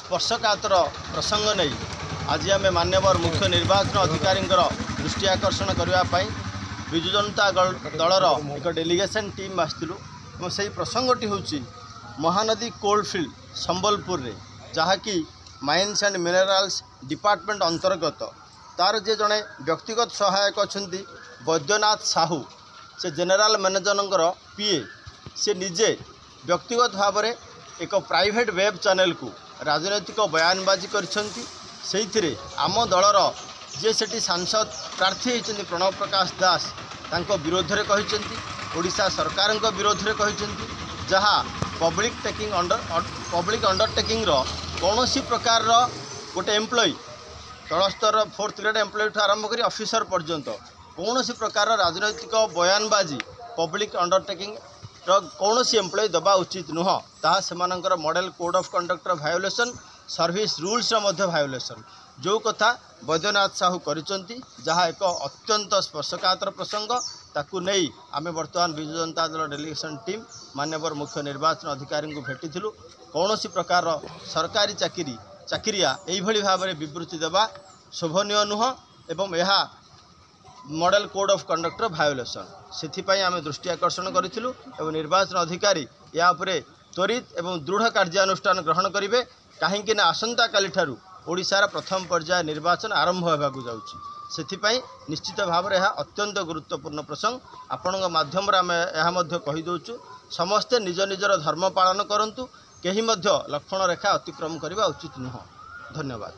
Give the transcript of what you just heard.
स्पर्शकातर प्रसंग नहीं आज आम मान्यवर मुख्य निर्वाचन अधिकारी दृष्टि आकर्षण करने विजु जनता दलर एक डेलीगेशन टीम आसलु से प्रसंगटी हूँ महानदी कोलफिल्ड संबलपुर रे जहाँकि माइन्स एंड मिनराल्स डिपार्टमेंट अंतर्गत तार जे जड़े व्यक्तिगत सहायक अच्छा बैद्यनाथ साहू से जेनेराल मैनेजर पीए से निजे व्यक्तिगत भाव में एक प्राइवेट वेब चैनल को राजनैतिक बयानबाजी कर आम दलर जे सेठी सांसद प्रार्थी होती प्रणव प्रकाश दास तांको विरोध में कहते ओडिशा सरकार विरोध में कहते जहाँ पब्लिक अंडरटेकिंग कौन सी प्रकार गोटे एम्प्लॉय तलस्तर 4th ग्रेड एम्प्लॉय ठू आरंभ कर ऑफिसर पर्यंत कौन सी प्रकार राजनैतिक बयानबाजी पब्लिक अंडरटेकिंग कौन सी एम्प्लॉय दबा उचित नुह ताहा सेमानंकर model code of conduct violation service rules violation जो कथा बैद्यनाथ साहू करिसंती जहाँ एक अत्यंत स्पर्शकातर प्रसंग ताकू नहीं आमे वर्तमान विजु जनता दल डेलीगेशन टीम मान्यवर मुख्य निर्वाचन अधिकारी को भेटिथिलु कौन सी प्रकार सरकारी चाकरिया यही भाव में विवृत्ति देवा शोभनीय नुह एवं यह मॉडल कोड ऑफ कंडक्ट भायोलेशन से आम दृष्टि आकर्षण करूँ एवं निर्वाचन अधिकारी या त्वरित एवं दृढ़ कार्यानुष्ठान ग्रहण करेंगे कहीं आसंता काली ठारू ओडिशार प्रथम पर्याय निर्वाचन आरंभ होगाकू जाउछि सेथिपाई निश्चित भाव में यह अत्यंत गुरुत्वपूर्ण प्रसंग आपण माध्यम आम कहीदे समस्ते निज निजर धर्म पालन करंतु केही मध्य लक्ष्मण रेखा अतिक्रम करने उचित नुह। धन्यवाद।